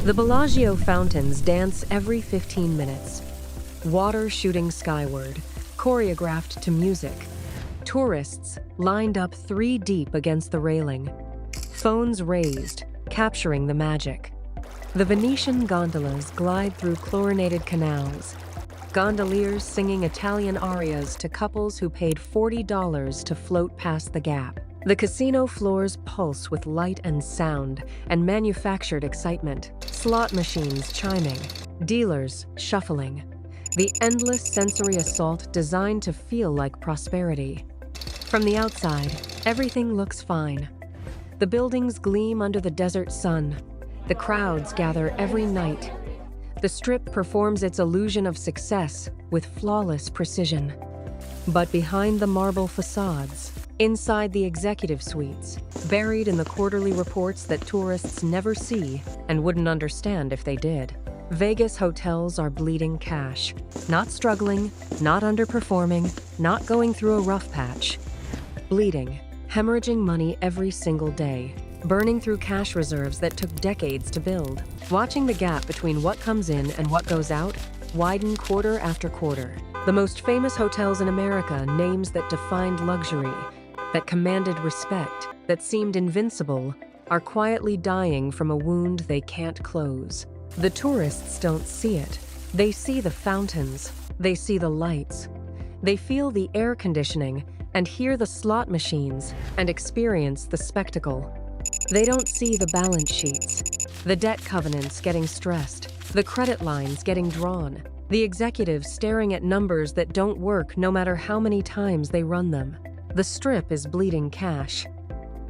The Bellagio fountains dance every 15 minutes. Water shooting skyward, choreographed to music. Tourists lined up 3 deep against the railing. Phones raised, capturing the magic. The Venetian gondolas glide through chlorinated canals. Gondoliers singing Italian arias to couples who paid $40 to float past the gap. The casino floors pulse with light and sound and manufactured excitement. Slot machines chiming, dealers shuffling. The endless sensory assault designed to feel like prosperity. From the outside, everything looks fine. The buildings gleam under the desert sun. The crowds gather every night. The Strip performs its illusion of success with flawless precision. But behind the marble facades, inside the executive suites, buried in the quarterly reports that tourists never see and wouldn't understand if they did, Vegas hotels are bleeding cash. Not struggling, not underperforming, not going through a rough patch. Bleeding, hemorrhaging money every single day, burning through cash reserves that took decades to build. Watching the gap between what comes in and what goes out widen quarter after quarter. The most famous hotels in America, names that defined luxury, that commanded respect, that seemed invincible, are quietly dying from a wound they can't close. The tourists don't see it. They see the fountains. They see the lights. They feel the air conditioning and hear the slot machines and experience the spectacle. They don't see the balance sheets, the debt covenants getting stressed, the credit lines getting drawn, the executives staring at numbers that don't work no matter how many times they run them. The Strip is bleeding cash,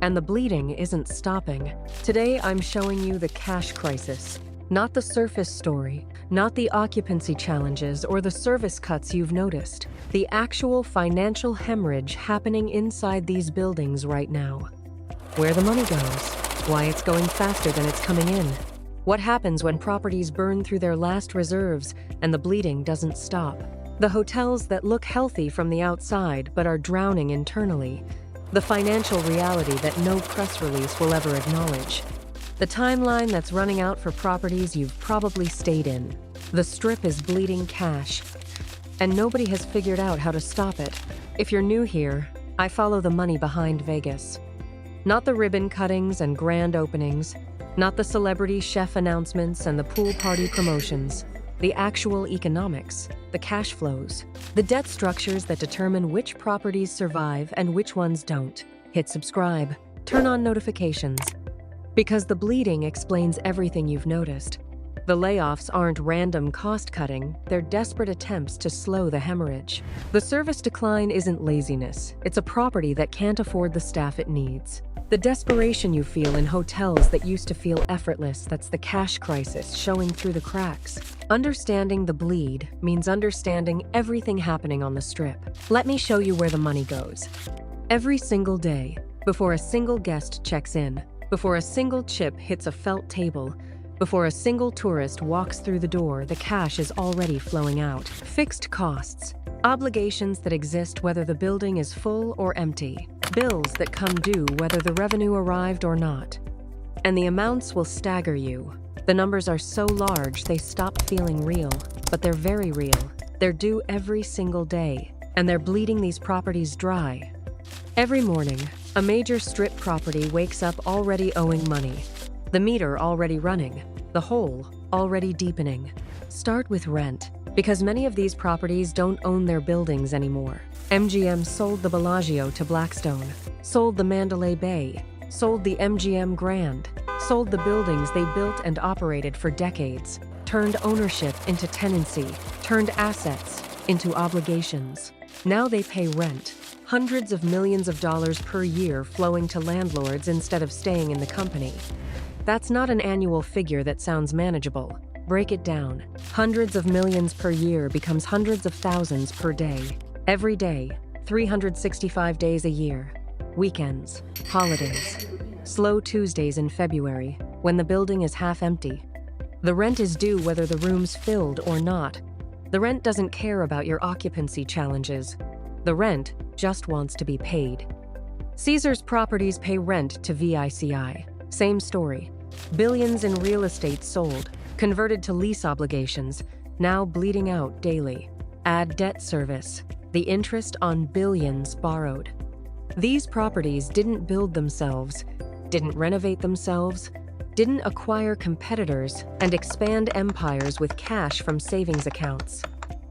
and the bleeding isn't stopping. Today, I'm showing you the cash crisis, not the surface story, not the occupancy challenges or the service cuts you've noticed. The actual financial hemorrhage happening inside these buildings right now. Where the money goes, why it's going faster than it's coming in. What happens when properties burn through their last reserves and the bleeding doesn't stop. The hotels that look healthy from the outside but are drowning internally. The financial reality that no press release will ever acknowledge. The timeline that's running out for properties you've probably stayed in. The Strip is bleeding cash, and nobody has figured out how to stop it. If you're new here, I follow the money behind Vegas. Not the ribbon cuttings and grand openings, not the celebrity chef announcements and the pool party promotions. The actual economics, the cash flows, the debt structures that determine which properties survive and which ones don't. Hit subscribe, turn on notifications. Because the bleeding explains everything you've noticed. The layoffs aren't random cost-cutting, they're desperate attempts to slow the hemorrhage. The service decline isn't laziness, it's a property that can't afford the staff it needs. The desperation you feel in hotels that used to feel effortless, that's the cash crisis showing through the cracks. Understanding the bleed means understanding everything happening on the Strip. Let me show you where the money goes. Every single day, before a single guest checks in, before a single chip hits a felt table, before a single tourist walks through the door, the cash is already flowing out. Fixed costs, obligations that exist whether the building is full or empty, bills that come due whether the revenue arrived or not. And the amounts will stagger you. The numbers are so large they stop feeling real, but they're very real. They're due every single day, and they're bleeding these properties dry. Every morning, a major Strip property wakes up already owing money. The meter already running, the hole already deepening. Start with rent, because many of these properties don't own their buildings anymore. MGM sold the Bellagio to Blackstone, sold the Mandalay Bay, sold the MGM Grand, sold the buildings they built and operated for decades, turned ownership into tenancy, turned assets into obligations. Now they pay rent, hundreds of millions of dollars per year flowing to landlords instead of staying in the company. That's not an annual figure that sounds manageable. Break it down. Hundreds of millions per year becomes hundreds of thousands per day. Every day, 365 days a year. Weekends, holidays, slow Tuesdays in February, when the building is half empty. The rent is due whether the room's filled or not. The rent doesn't care about your occupancy challenges. The rent just wants to be paid. Caesars properties pay rent to VICI. Same story. Billions in real estate sold, converted to lease obligations, now bleeding out daily. Add debt service, the interest on billions borrowed. These properties didn't build themselves, didn't renovate themselves, didn't acquire competitors and expand empires with cash from savings accounts.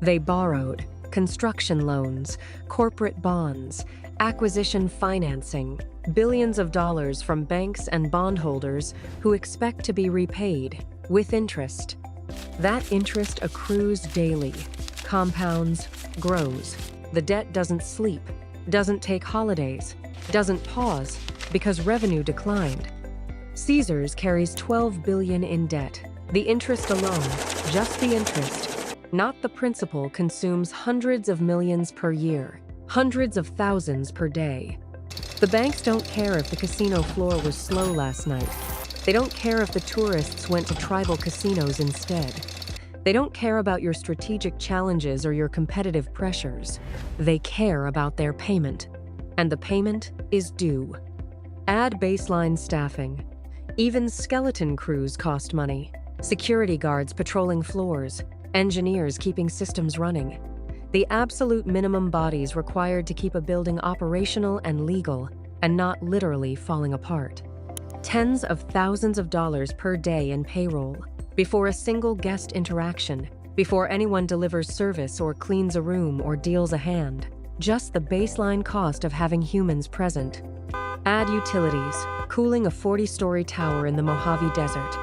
They borrowed construction loans, corporate bonds, acquisition financing, billions of dollars from banks and bondholders who expect to be repaid with interest. That interest accrues daily, compounds, grows. The debt doesn't sleep, doesn't take holidays, doesn't pause because revenue declined. Caesars carries $12 billion in debt. The interest alone, just the interest, not the principal, consumes hundreds of millions per year, hundreds of thousands per day. The banks don't care if the casino floor was slow last night. They don't care if the tourists went to tribal casinos instead. They don't care about your strategic challenges or your competitive pressures. They care about their payment. And the payment is due. Add baseline staffing. Even skeleton crews cost money. Security guards patrolling floors, engineers keeping systems running. The absolute minimum bodies required to keep a building operational and legal, and not literally falling apart. Tens of thousands of dollars per day in payroll, before a single guest interaction, before anyone delivers service or cleans a room or deals a hand. Just the baseline cost of having humans present. Add utilities, cooling a 40-story tower in the Mojave Desert,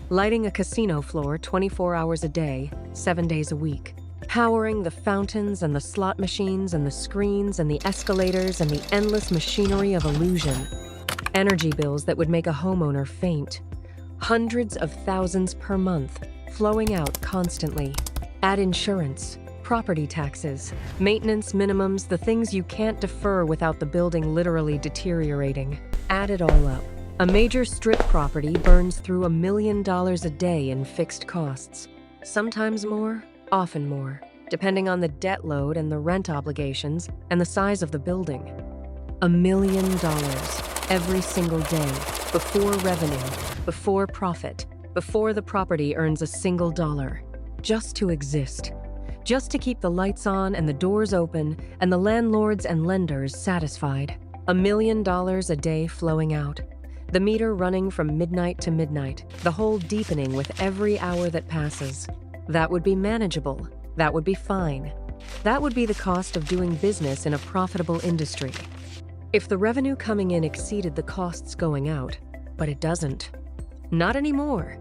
lighting a casino floor 24 hours a day, 7 days a week, powering the fountains and the slot machines and the screens and the escalators and the endless machinery of illusion. Energy bills that would make a homeowner faint. Hundreds of thousands per month, flowing out constantly. Add insurance, property taxes, maintenance minimums, the things you can't defer without the building literally deteriorating. Add it all up. A major strip property burns through $1 million a day in fixed costs. Sometimes more, often more, depending on the debt load and the rent obligations and the size of the building. $1 million every single day, before revenue, before profit, before the property earns a single dollar. Just to exist. Just to keep the lights on and the doors open and the landlords and lenders satisfied. $1 million a day flowing out. The meter running from midnight to midnight, the hole deepening with every hour that passes. That would be manageable. That would be fine. That would be the cost of doing business in a profitable industry. If the revenue coming in exceeded the costs going out, but it doesn't. Not anymore.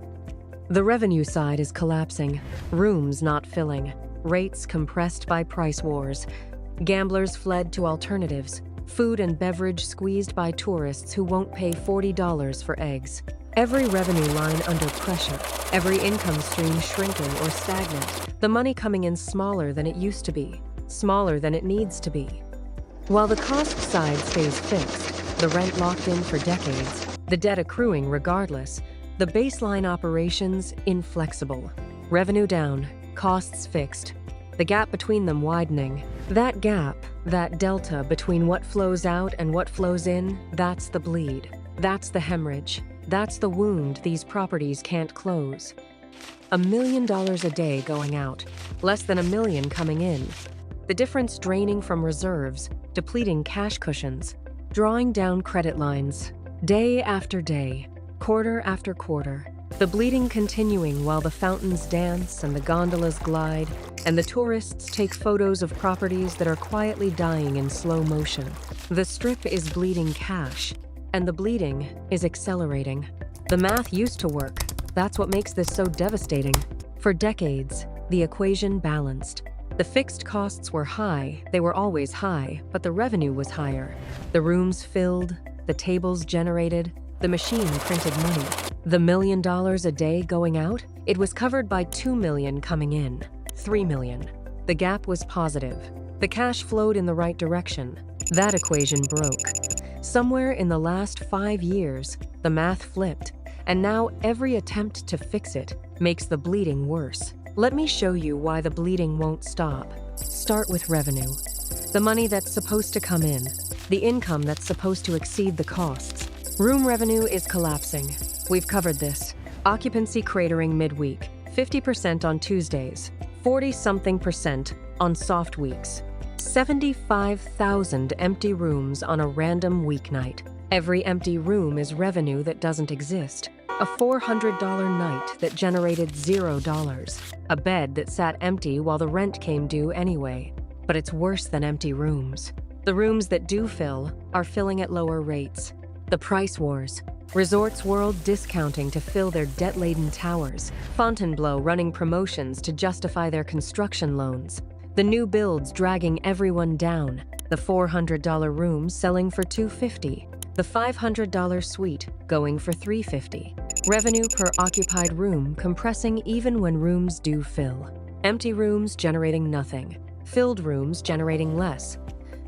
The revenue side is collapsing, rooms not filling, rates compressed by price wars, gamblers fled to alternatives, food and beverage squeezed by tourists who won't pay $40 for eggs. Every revenue line under pressure, every income stream shrinking or stagnant, the money coming in smaller than it used to be, smaller than it needs to be. While the cost side stays fixed, the rent locked in for decades, the debt accruing regardless, the baseline operations inflexible. Revenue down, costs fixed, the gap between them widening. That gap, that delta between what flows out and what flows in, that's the bleed. That's the hemorrhage. That's the wound these properties can't close. $1 million a day going out, less than $1 million coming in. The difference draining from reserves, depleting cash cushions, drawing down credit lines, day after day, quarter after quarter. The bleeding continuing while the fountains dance and the gondolas glide, and the tourists take photos of properties that are quietly dying in slow motion. The strip is bleeding cash, and the bleeding is accelerating. The math used to work. That's what makes this so devastating. For decades, the equation balanced. The fixed costs were high, they were always high, but the revenue was higher. The rooms filled, the tables generated, the machine printed money. The $1 million a day going out, it was covered by $2 million coming in, $3 million. The gap was positive. The cash flowed in the right direction. That equation broke. Somewhere in the last 5 years, the math flipped, and now every attempt to fix it makes the bleeding worse. Let me show you why the bleeding won't stop. Start with revenue. The money that's supposed to come in, the income that's supposed to exceed the costs. Room revenue is collapsing. We've covered this. Occupancy cratering midweek, 50% on Tuesdays, 40-something% on soft weeks. 75,000 empty rooms on a random weeknight. Every empty room is revenue that doesn't exist. A $400 night that generated $0. A bed that sat empty while the rent came due anyway. But it's worse than empty rooms. The rooms that do fill are filling at lower rates. The price wars. Resorts World discounting to fill their debt-laden towers. Fontainebleau running promotions to justify their construction loans. The new builds dragging everyone down. The $400 room selling for $250. The $500 suite going for $350. Revenue per occupied room compressing even when rooms do fill. Empty rooms generating nothing. Filled rooms generating less.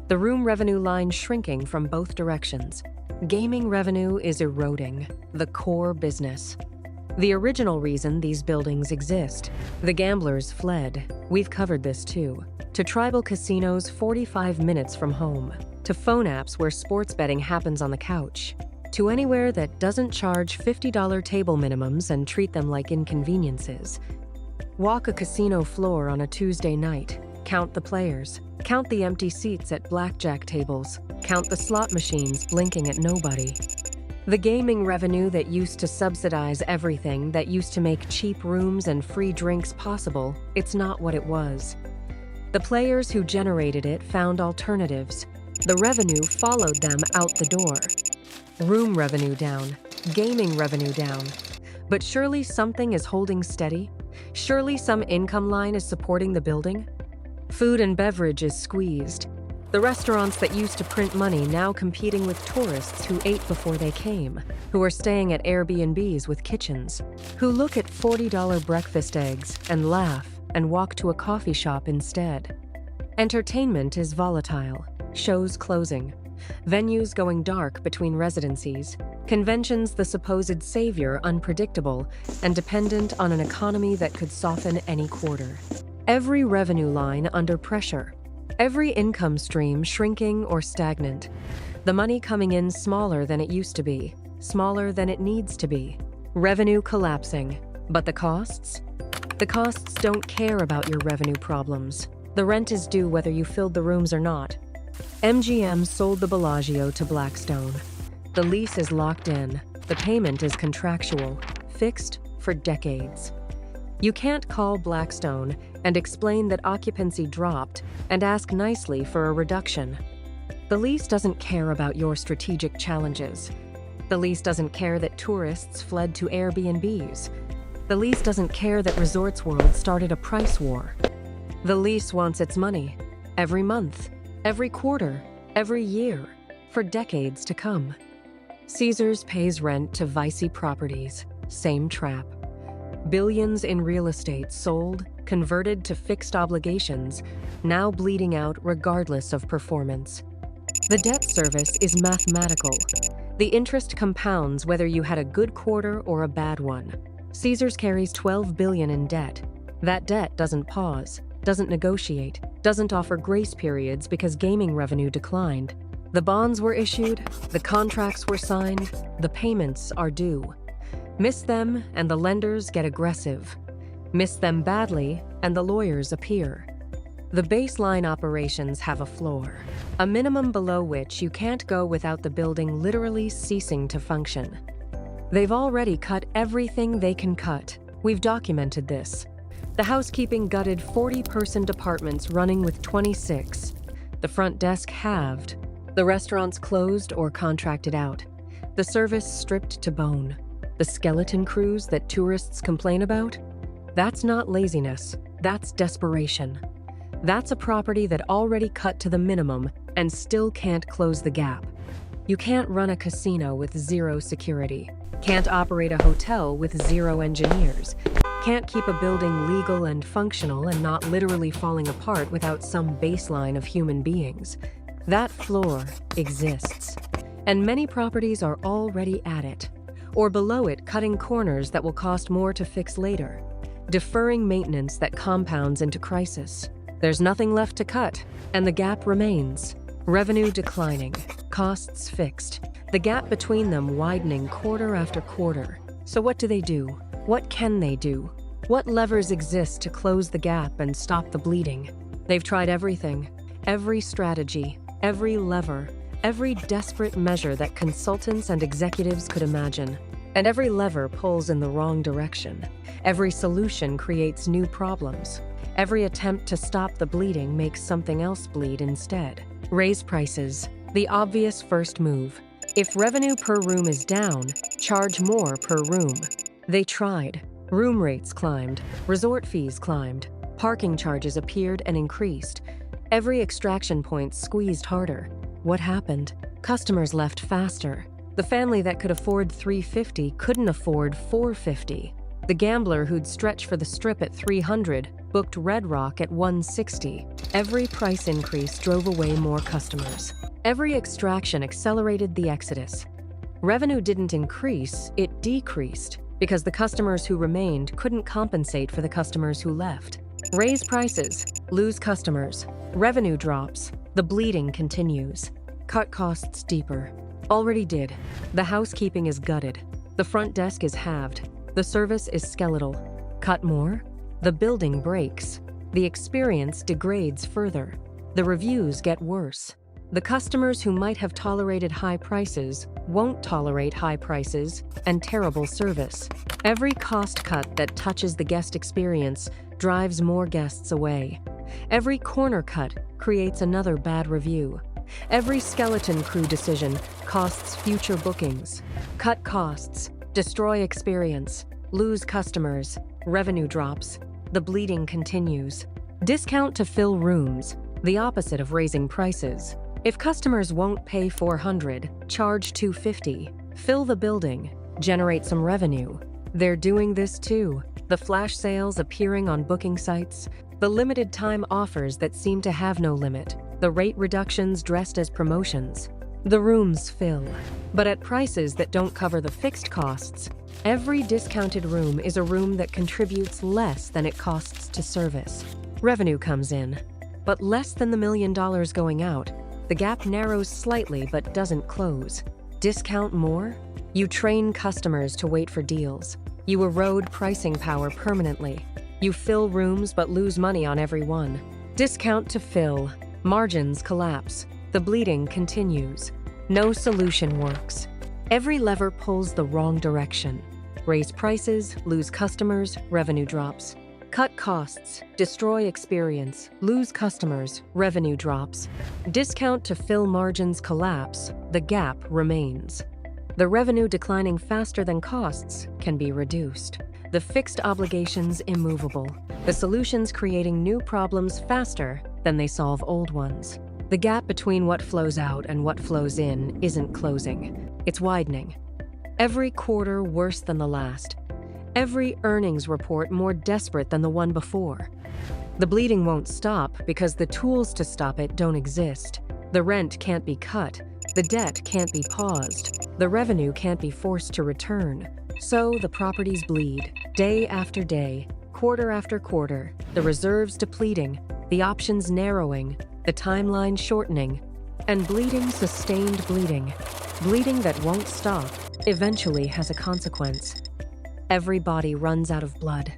The room revenue line shrinking from both directions. Gaming revenue is eroding, the core business. The original reason these buildings exist. The gamblers fled. We've covered this too. To tribal casinos 45 minutes from home. To phone apps where sports betting happens on the couch. To anywhere that doesn't charge $50 table minimums and treat them like inconveniences. Walk a casino floor on a Tuesday night. Count the players. Count the empty seats at blackjack tables. Count the slot machines blinking at nobody. The gaming revenue that used to subsidize everything, that used to make cheap rooms and free drinks possible, it's not what it was. The players who generated it found alternatives. The revenue followed them out the door. Room revenue down, gaming revenue down. But surely something is holding steady? Surely some income line is supporting the building? Food and beverage is squeezed. The restaurants that used to print money now competing with tourists who ate before they came, who are staying at Airbnbs with kitchens, who look at $40 breakfast eggs and laugh and walk to a coffee shop instead. Entertainment is volatile, shows closing, venues going dark between residencies, conventions the supposed savior unpredictable and dependent on an economy that could soften any quarter. Every revenue line under pressure. Every income stream shrinking or stagnant. The money coming in smaller than it used to be, smaller than it needs to be. Revenue collapsing. But the costs? The costs don't care about your revenue problems. The rent is due whether you filled the rooms or not. MGM sold the Bellagio to Blackstone. The lease is locked in. The payment is contractual, fixed for decades. You can't call Blackstone and explain that occupancy dropped and ask nicely for a reduction. The lease doesn't care about your strategic challenges. The lease doesn't care that tourists fled to Airbnbs. The lease doesn't care that Resorts World started a price war. The lease wants its money, every month, every quarter, every year, for decades to come. Caesars pays rent to Vicey Properties, same trap. Billions in real estate sold, converted to fixed obligations, now bleeding out regardless of performance. The debt service is mathematical. The interest compounds whether you had a good quarter or a bad one. Caesars carries $12 billion in debt. That debt doesn't pause, doesn't negotiate, doesn't offer grace periods because gaming revenue declined. The bonds were issued, the contracts were signed, the payments are due. Miss them and the lenders get aggressive. Miss them badly and the lawyers appear. The baseline operations have a floor, a minimum below which you can't go without the building literally ceasing to function. They've already cut everything they can cut. We've documented this. The housekeeping gutted 40-person departments running with 26. The front desk halved. The restaurants closed or contracted out. The service stripped to bone. The skeleton crews that tourists complain about? That's not laziness, that's desperation. That's a property that already cut to the minimum and still can't close the gap. You can't run a casino with zero security, can't operate a hotel with zero engineers, can't keep a building legal and functional and not literally falling apart without some baseline of human beings. That floor exists, and many properties are already at it. Or below it, cutting corners that will cost more to fix later, deferring maintenance that compounds into crisis. There's nothing left to cut, and the gap remains. Revenue declining, costs fixed, the gap between them widening quarter after quarter. So what do? What can they do? What levers exist to close the gap and stop the bleeding? They've tried everything, every strategy, every lever, every desperate measure that consultants and executives could imagine. And every lever pulls in the wrong direction. Every solution creates new problems. Every attempt to stop the bleeding makes something else bleed instead. Raise prices, the obvious first move. If revenue per room is down, charge more per room. They tried. Room rates climbed, resort fees climbed, parking charges appeared and increased. Every extraction point squeezed harder. What happened? Customers left faster. The family that could afford $350 couldn't afford $450. The gambler who'd stretch for the Strip at $300 booked Red Rock at $160. Every price increase drove away more customers. Every extraction accelerated the exodus. Revenue didn't increase, it decreased, because the customers who remained couldn't compensate for the customers who left. Raise prices, lose customers, revenue drops, the bleeding continues. Cut costs deeper. Already did. The housekeeping is gutted. The front desk is halved. The service is skeletal. Cut more? The building breaks. The experience degrades further. The reviews get worse. The customers who might have tolerated high prices won't tolerate high prices and terrible service. Every cost cut that touches the guest experience drives more guests away. Every corner cut creates another bad review. Every skeleton crew decision costs future bookings. Cut costs, destroy experience, lose customers, revenue drops. The bleeding continues. Discount to fill rooms, the opposite of raising prices. If customers won't pay $400, charge $250. Fill the building, generate some revenue. They're doing this too. The flash sales appearing on booking sites, the limited time offers that seem to have no limit, the rate reductions dressed as promotions. The rooms fill, but at prices that don't cover the fixed costs. Every discounted room is a room that contributes less than it costs to service. Revenue comes in, but less than the $1 million going out. The gap narrows slightly but doesn't close. Discount more? You train customers to wait for deals. You erode pricing power permanently. You fill rooms but lose money on every one. Discount to fill. Margins collapse. The bleeding continues. No solution works. Every lever pulls the wrong direction. Raise prices, lose customers, revenue drops. Cut costs, destroy experience, lose customers, revenue drops. Discount to fill margins collapse, the gap remains. The revenue declining faster than costs can be reduced. The fixed obligations immovable. The solutions creating new problems faster than they solve old ones. The gap between what flows out and what flows in isn't closing. It's widening. Every quarter worse than the last. Every earnings report more desperate than the one before. The bleeding won't stop because the tools to stop it don't exist. The rent can't be cut. The debt can't be paused. The revenue can't be forced to return. So the properties bleed, day after day, quarter after quarter, the reserves depleting, the options narrowing, the timeline shortening, and bleeding, sustained bleeding. Bleeding that won't stop, eventually has a consequence. Every body runs out of blood.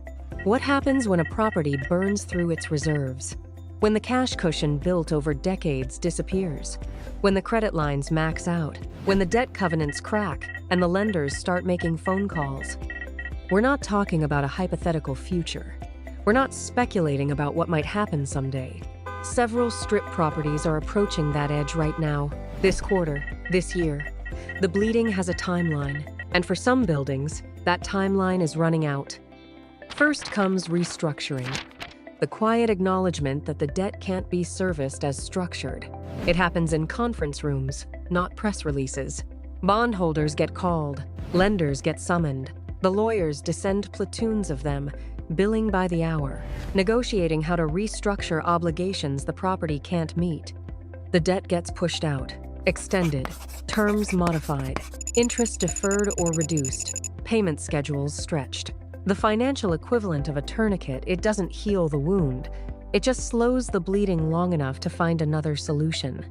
What happens when a property burns through its reserves? When the cash cushion built over decades disappears? When the credit lines max out? When the debt covenants crack and the lenders start making phone calls? We're not talking about a hypothetical future. We're not speculating about what might happen someday. Several strip properties are approaching that edge right now, this quarter, this year. The bleeding has a timeline, and for some buildings, that timeline is running out. First comes restructuring, the quiet acknowledgement that the debt can't be serviced as structured. It happens in conference rooms, not press releases. Bondholders get called, lenders get summoned. The lawyers descend platoons of them, billing by the hour, negotiating how to restructure obligations the property can't meet. The debt gets pushed out, extended, terms modified, interest deferred or reduced, payment schedules stretched. The financial equivalent of a tourniquet, it doesn't heal the wound. It just slows the bleeding long enough to find another solution.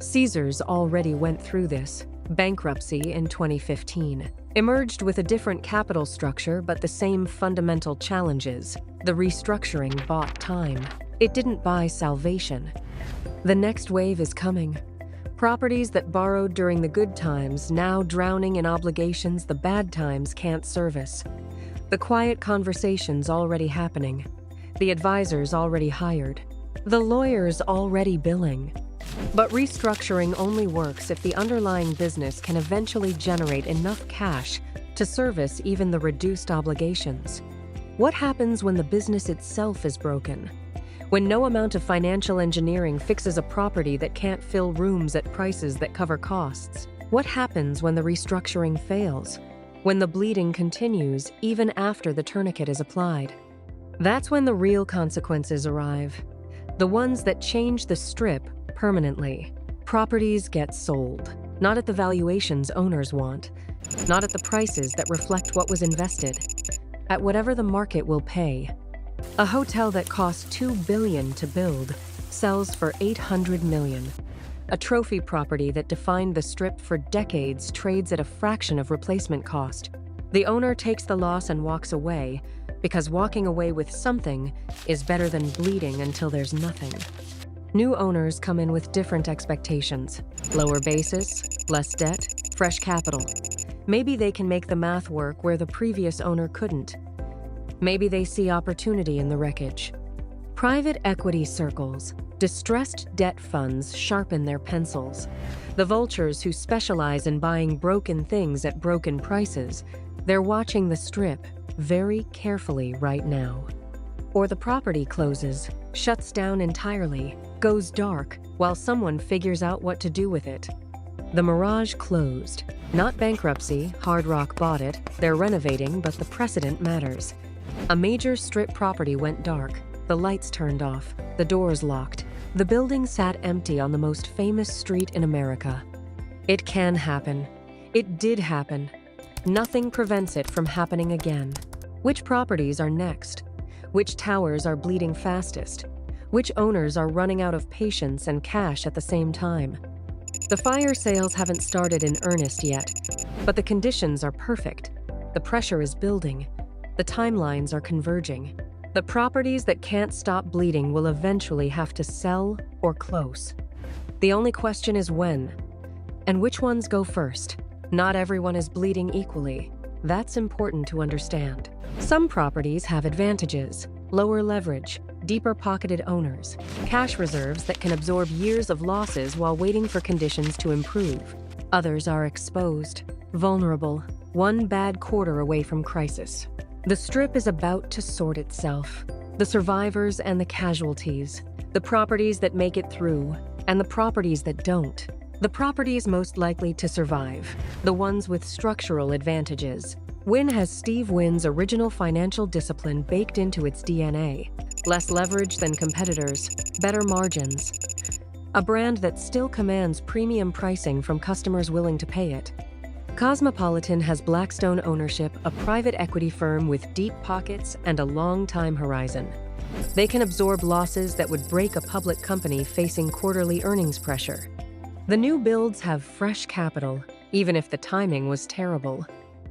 Caesars already went through this. Bankruptcy in 2015. Emerged with a different capital structure but the same fundamental challenges. The restructuring bought time. It didn't buy salvation. The next wave is coming. Properties that borrowed during the good times now drowning in obligations the bad times can't service. The quiet conversations already happening. The advisors already hired. The lawyers already billing. But restructuring only works if the underlying business can eventually generate enough cash to service even the reduced obligations. What happens when the business itself is broken? When no amount of financial engineering fixes a property that can't fill rooms at prices that cover costs? What happens when the restructuring fails? When the bleeding continues even after the tourniquet is applied? That's when the real consequences arrive. The ones that change the Strip permanently. Properties get sold, not at the valuations owners want, not at the prices that reflect what was invested, at whatever the market will pay. A hotel that cost $2 billion to build sells for $800 million. A trophy property that defined the Strip for decades trades at a fraction of replacement cost. The owner takes the loss and walks away, because walking away with something is better than bleeding until there's nothing. New owners come in with different expectations. Lower basis, less debt, fresh capital. Maybe they can make the math work where the previous owner couldn't. Maybe they see opportunity in the wreckage. Private equity circles, distressed debt funds sharpen their pencils. The vultures who specialize in buying broken things at broken prices, they're watching the Strip very carefully right now. Or the property closes, shuts down entirely, goes dark, while someone figures out what to do with it. The Mirage closed. Not bankruptcy, Hard Rock bought it, they're renovating, but the precedent matters. A major Strip property went dark, the lights turned off, the doors locked. The building sat empty on the most famous street in America. It can happen. It did happen. Nothing prevents it from happening again. Which properties are next? Which towers are bleeding fastest? Which owners are running out of patience and cash at the same time? The fire sales haven't started in earnest yet, but the conditions are perfect. The pressure is building. The timelines are converging. The properties that can't stop bleeding will eventually have to sell or close. The only question is when. And which ones go first? Not everyone is bleeding equally. That's important to understand. Some properties have advantages: lower leverage, deeper-pocketed owners, cash reserves that can absorb years of losses while waiting for conditions to improve. Others are exposed, vulnerable, one bad quarter away from crisis. The Strip is about to sort itself. The survivors and the casualties, the properties that make it through, and the properties that don't. The properties most likely to survive, the ones with structural advantages. Wynn has Steve Wynn's original financial discipline baked into its DNA. Less leverage than competitors, better margins. A brand that still commands premium pricing from customers willing to pay it. Cosmopolitan has Blackstone ownership, a private equity firm with deep pockets and a long time horizon. They can absorb losses that would break a public company facing quarterly earnings pressure. The new builds have fresh capital, even if the timing was terrible.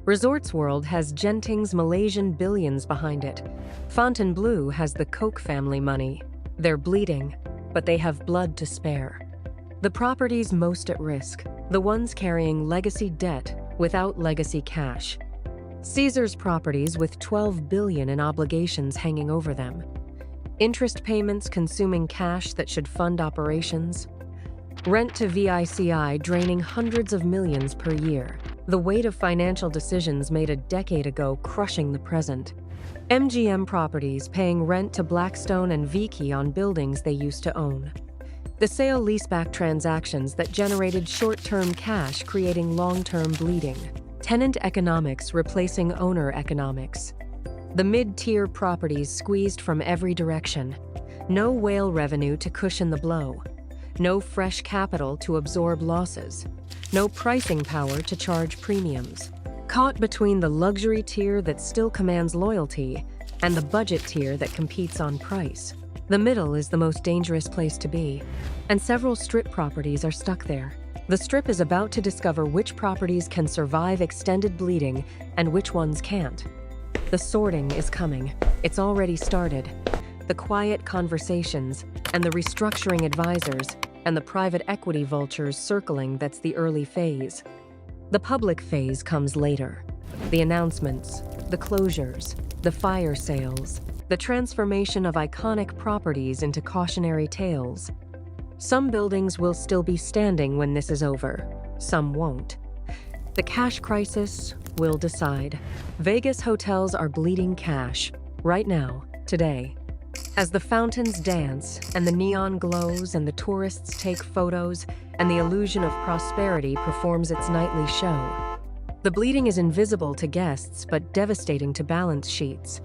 Resorts World has Genting's Malaysian billions behind it. Fontainebleau has the Koch family money. They're bleeding, but they have blood to spare. The properties most at risk, the ones carrying legacy debt without legacy cash. Caesars properties with $12 billion in obligations hanging over them. Interest payments consuming cash that should fund operations. Rent to VICI draining hundreds of millions per year. The weight of financial decisions made a decade ago crushing the present. MGM properties paying rent to Blackstone and Vici on buildings they used to own. The sale-leaseback transactions that generated short-term cash creating long-term bleeding. Tenant economics replacing owner economics. The mid-tier properties squeezed from every direction. No whale revenue to cushion the blow. No fresh capital to absorb losses. No pricing power to charge premiums. Caught between the luxury tier that still commands loyalty and the budget tier that competes on price. The middle is the most dangerous place to be, and several strip properties are stuck there. The strip is about to discover which properties can survive extended bleeding and which ones can't. The sorting is coming. It's already started. The quiet conversations and the restructuring advisors and the private equity vultures circling, that's the early phase. The public phase comes later. The announcements, the closures, the fire sales, the transformation of iconic properties into cautionary tales. Some buildings will still be standing when this is over. Some won't. The cash crisis will decide. Vegas hotels are bleeding cash, right now, today. As the fountains dance, and the neon glows, and the tourists take photos, and the illusion of prosperity performs its nightly show. The bleeding is invisible to guests, but devastating to balance sheets.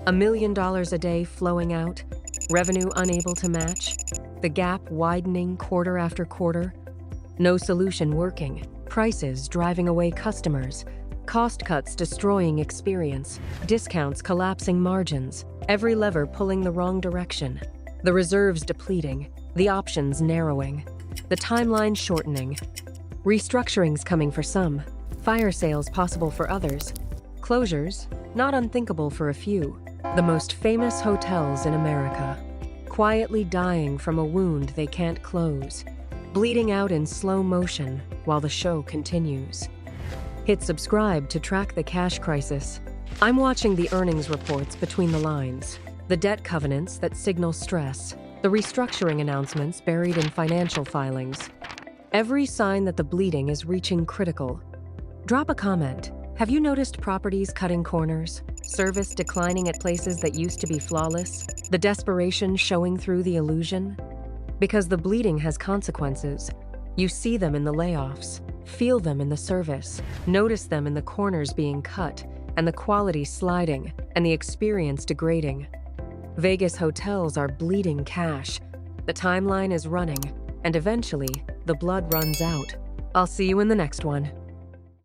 $1 million a day flowing out, revenue unable to match, the gap widening quarter after quarter. No solution working, prices driving away customers, cost cuts destroying experience, discounts collapsing margins, every lever pulling the wrong direction. The reserves depleting, the options narrowing, the timeline shortening. Restructurings coming for some, fire sales possible for others, closures not unthinkable for a few. The most famous hotels in America, quietly dying from a wound they can't close, bleeding out in slow motion while the show continues. Hit subscribe to track the cash crisis. I'm watching the earnings reports between the lines, the debt covenants that signal stress, the restructuring announcements buried in financial filings. Every sign that the bleeding is reaching critical. Drop a comment. Have you noticed properties cutting corners? Service declining at places that used to be flawless? The desperation showing through the illusion? Because the bleeding has consequences. You see them in the layoffs, feel them in the service, notice them in the corners being cut, and the quality sliding, and the experience degrading. Vegas hotels are bleeding cash. The timeline is running, and eventually, the blood runs out. I'll see you in the next one.